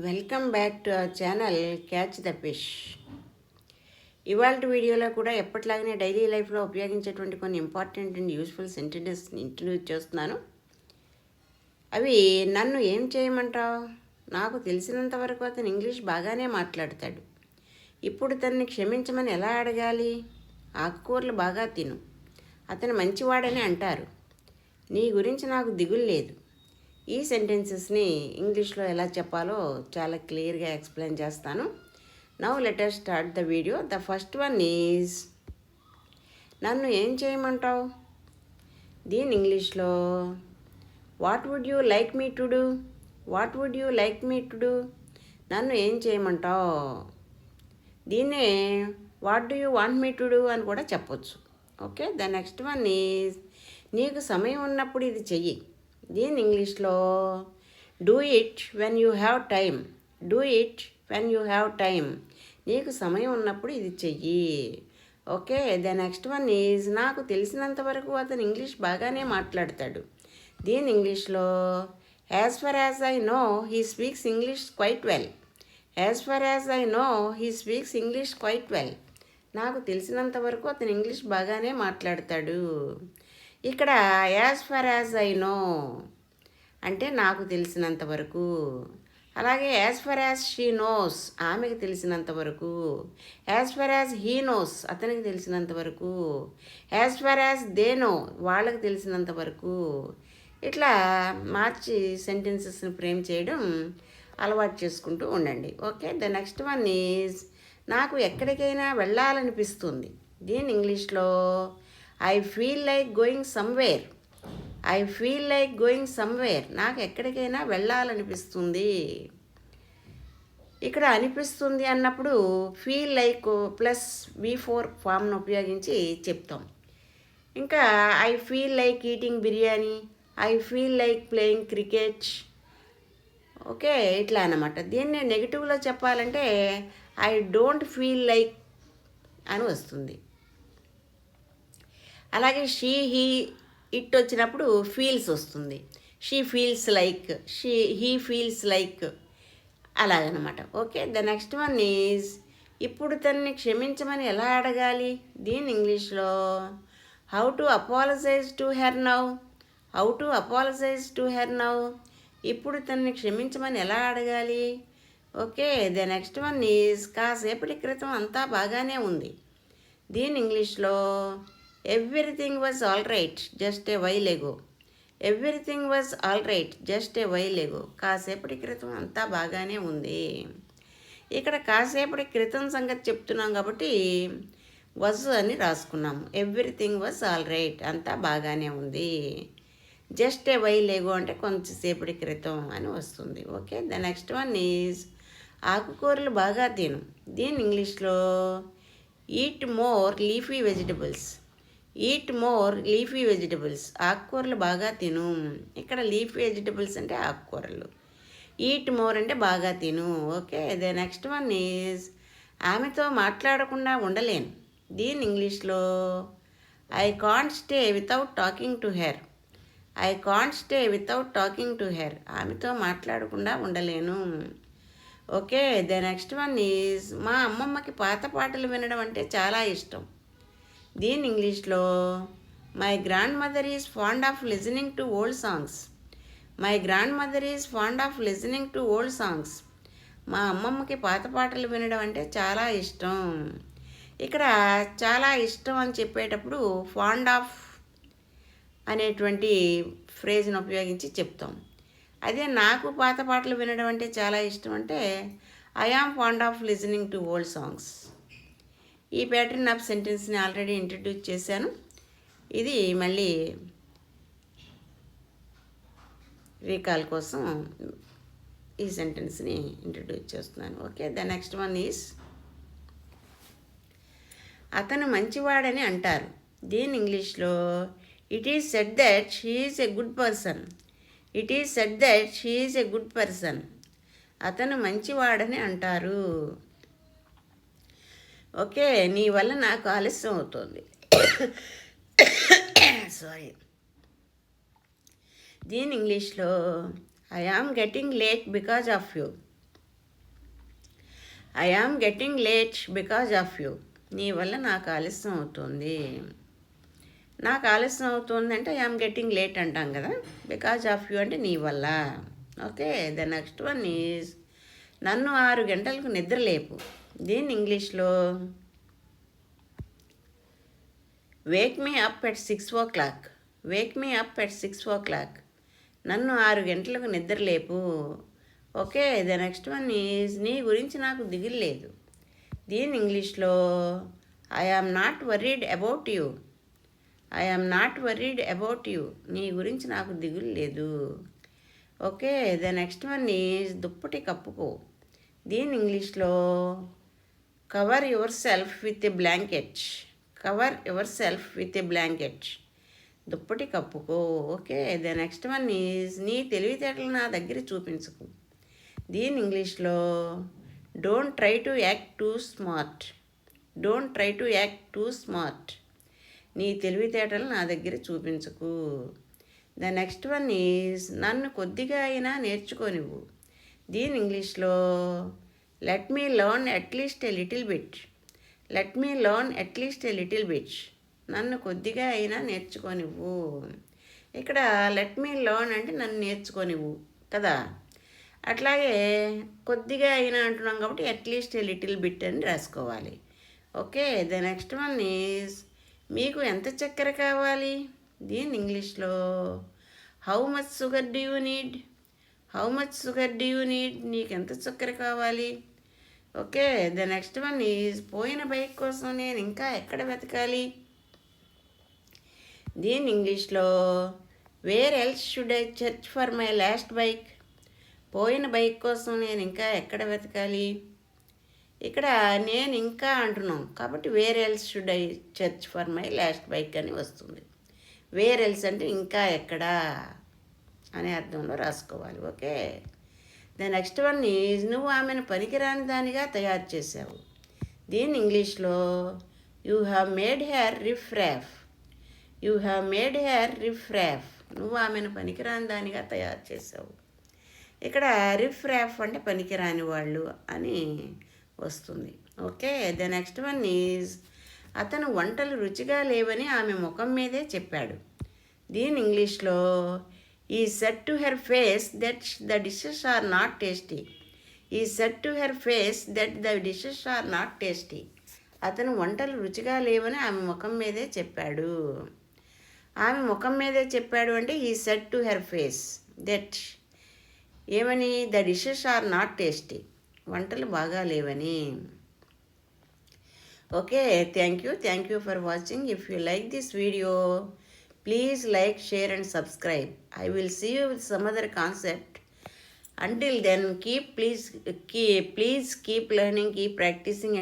Welcome back to our channel catch the fish. ఇవాళ వీడియోలో కూడా ఎప్పటిలాగానే డైలీ లైఫ్లో ఉపయోగించేటువంటి కొన్ని ఇంపార్టెంట్ అండ్ యూస్ఫుల్ సెంటెన్సెస్ని ఇంట్రడ్యూస్ చేస్తున్నాను. అవి నన్ను ఏం చేయమంటావు? నాకు తెలిసినంత వరకు అతను ఇంగ్లీష్ బాగానే మాట్లాడతాడు. ఇప్పుడు తనని క్షమించమని ఎలా అడగాలి? ఆకుకూరలు బాగా తిను. అతను మంచివాడని అంటారు. నీ గురించి నాకు దిగులు లేదు. ఈ సెంటెన్సెస్ని ఇంగ్లీష్లో ఎలా చెప్పాలో చాలా క్లియర్గా ఎక్స్ప్లెయిన్ చేస్తాను. Now let us start the video. The first one is నన్ను ఏం చేయమంటావు? దీని ఇంగ్లీష్లో what would you like me to do? What would you like me to do? నన్ను ఏం చేయమంటావు? దీన్నే what do you want me to do అని కూడా చెప్పొచ్చు. Okay, the next one is నీకు సమయం ఉన్నప్పుడు ఇది చెయ్యి. దీని ఇంగ్లీష్లో do it when you have time. Do it when you have time. నీకు సమయం ఉన్నప్పుడు ఇది చెయ్యి. Okay, the next one is నాకు తెలిసినంత వరకు అతను ఇంగ్లీష్ బాగానే మాట్లాడతాడు. దీని ఇంగ్లీష్లో as for as I know he speaks English quite well. As for as I know he speaks English quite well. నాకు తెలిసినంత వరకు అతను ఇంగ్లీష్ బాగానే మాట్లాడతాడు. ఇక్కడ as for as I know అంటే నాకు తెలిసినంత వరకు. అలాగే as for as she knows ఆమెకి తెలిసినంత వరకు. As for as he knows అతనికి తెలిసినంత వరకు. As for as they know వాళ్ళకి తెలిసినంత వరకు. ఇట్లా మార్చి సెంటెన్సెస్ని ఫ్రేమ్ చేయడం అలవాటు చేసుకుంటూ ఉండండి. Okay, the next one is నాకు ఎక్కడికైనా వెళ్ళాలనిపిస్తుంది. దీని ఇంగ్లీష్లో I feel like going somewhere. I feel like going somewhere. నాకు ఎక్కడికైనా వెళ్ళాలనిపిస్తుంది. ఇక్కడ అనిపిస్తుంది అన్నప్పుడు ఫీల్ లైక్ ప్లస్ V4 ఫామ్ను ఉపయోగించి చెప్తాం. ఇంకా I feel like eating biryani, I feel like playing cricket. Okay, ఇట్లా అన్నమాట. దీన్ని నెగిటివ్లో చెప్పాలంటే ఐ డోంట్ ఫీల్ లైక్ అని వస్తుంది. అలాగే షీ హీ ఇట్ వచ్చినప్పుడు ఫీల్స్ వస్తుంది. She feels like, he feels like అలాగనమాట. Okay, the next one is ఇప్పుడు తనని క్షమించమని ఎలా అడగాలి? దీని ఇంగ్లీష్లో how to apologize to her now. How to apologize to her now. ఇప్పుడు తనని క్షమించమని ఎలా అడగాలి? Okay, the next one is కాసేపటి క్రితం అంతా బాగానే ఉంది. దీని ఇంగ్లీష్లో everything was all right just a while ago. Everything was all right just a while ఎగో. కాసేపటి క్రితం అంతా బాగానే ఉంది. ఇక్కడ కాసేపటి క్రితం సంగతి చెప్తున్నాం కాబట్టి వజ్ అని రాసుకున్నాము. ఎవ్రీథింగ్ వాజ్ ఆల్ రైట్ అంతా బాగానే ఉంది. జస్ట్ ఏ వైల్ ఎగో అంటే కొంచెంసేపటి క్రితం అని వస్తుంది. Okay, the next one is ఆకుకూరలు బాగా తిను. దీని ఇంగ్లీష్లో eat more leafy vegetables. Eat more leafy vegetables. ఆకుకూరలు బాగా తిను. ఇక్కడ లీఫీ వెజిటబుల్స్ అంటే ఆకుకూరలు, ఈట్ మోర్ అంటే బాగా తిను. Okay, the next one is ఆమెతో మాట్లాడకుండా ఉండలేను. దీని ఇంగ్లీష్లో I can't stay without talking to her. I can't stay without talking to her. ఆమెతో మాట్లాడకుండా ఉండలేను. Okay, the next one is మా అమ్మమ్మకి పాత పాటలు వినడం అంటే చాలా ఇష్టం. దీని ఇంగ్లీష్లో my grand mother is fond of listening to old songs. My grand mother is fond of listening to old songs. మా అమ్మమ్మకి పాత పాటలు వినడం అంటే చాలా ఇష్టం. ఇక్కడ చాలా ఇష్టం అని చెప్పేటప్పుడు ఫాండ్ ఆఫ్ అనేటువంటి ఫ్రేజ్ను ఉపయోగించి చెప్తాం. అదే నాకు పాత పాటలు వినడం అంటే చాలా ఇష్టం అంటే I am fond of listening to old songs. ఈ ప్యాటర్న్ ఆఫ్ సెంటెన్స్ని ఆల్రెడీ ఇంట్రడ్యూస్ చేశాను. ఇది మళ్ళీ రీకాల్ కోసం ఈ సెంటెన్స్ని ఇంట్రడ్యూస్ చేస్తున్నాను. Okay, the next one is అతను మంచివాడని అంటారు. దీని ఇంగ్లీష్లో it is said that she is a good person. It is said that she is a good person. అతను మంచివాడని అంటారు. ఓకే, నీ వల్ల నాకు ఆలస్యం అవుతుంది. సారీ. దీని ఇంగ్లీష్లో I am getting late because of you. I am getting late because of you. నీ వల్ల నాకు ఆలస్యం అవుతుంది. నాకు ఆలస్యం అవుతుంది అంటే ఐ ఆమ్ గెట్టింగ్ లేట్ అంటాం కదా. బికాజ్ ఆఫ్ యూ అంటే నీ వల్ల. Okay, the next one is నన్ను 6 గంటలకు నిద్ర లేపు. దీన్ని ఇంగ్లీష్లో wake me up at 6 o'clock. Wake me up at 6 o'clock. నన్ను 6 గంటలకు నిద్ర లేపు. Okay, the next one is నీ గురించి నాకు దిగులు లేదు. దీని ఇంగ్లీష్లో I am not worried about you. I am not worried about you. నీ గురించి నాకు దిగులు లేదు. Okay, the next one is దుప్పటి కప్పుకో. దీని ఇంగ్లీష్లో cover yourself with a blanket. Cover yourself with a blanket. దుప్పటి కప్పుకో. Okay, the next one is నీ తెలివితేటలు నా దగ్గర చూపించుకు. దీని ఇంగ్లీష్లో don't try to act too smart. Don't try to act too smart. నీ తెలివితేటలు నా దగ్గర చూపించుకు. ద నెక్స్ట్ వన్ ఈజ్ నన్ను కొద్దిగా అయినా నేర్చుకోనివ్వు. దీని ఇంగ్లీష్లో let me learn at least a little bit. Let me learn at least a little bit. నన్ను కొద్దిగా అయినా నేర్చుకోనివ్వు. ఇక్కడ లెట్ మీ లర్న్ అంటే నన్ను నేర్చుకోనివ్వు కదా. అట్లాగే కొద్దిగా అయినా అంటున్నాం కాబట్టి అట్లీస్ట్ ఏ లిటిల్ బిట్ అని రాసుకోవాలి. Okay, the next one is మీకు ఎంత చక్కెర కావాలి. దీని ఇంగ్లీష్లో how much sugar do you need. How much sugar do you need. నీకు ఎంత చక్కెర కావాలి. Okay, the next one is పోయిన బైక్ కోసం నేను ఇంకా ఎక్కడ వెతకాలి. దీని ఇంగ్లీష్లో where else should I search for my last bike. పోయిన బైక్ కోసం నేను ఇంకా ఎక్కడ వెతకాలి. ఇక్కడ నేను ఇంకా అంటున్నాం కాబట్టి where else should I search for my last bike అని వస్తుంది. వేర్ ఎల్స్ అంటే ఇంకా ఎక్కడా అనే అర్థంలో రాసుకోవాలి. Okay, the next one is నువ్వు ఆమెను పనికిరాని దానిగా తయారు చేసావు. దీని ఇంగ్లీష్లో you have made her riff raff. You have made her riff raff. నువ్వు ఆమెను పనికిరాని దానిగా తయారు చేసావు. ఇక్కడ రిఫ్ ర్యాఫ్ అంటే పనికిరాని వాళ్ళు అని వస్తుంది. Okay, the next one is అతను వంటలు రుచిగా లేవని ఆమె ముఖం మీదే చెప్పాడు. దీని ఇంగ్లీష్లో he said to her face that the dishes are not tasty. He said to her face that the dishes are not tasty. అతను వంటలు రుచిగా లేవని ఆమె ముఖం మీదే చెప్పాడు. ఆమె ముఖం మీదే చెప్పాడు అంటే he said to her face that ఏమని the dishes are not tasty. వంటలు బాగా లేవని. Okay, thank you for watching. If you like this video please like, share and subscribe. I will see you with some other concept. Until then, please keep learning, keep practicing.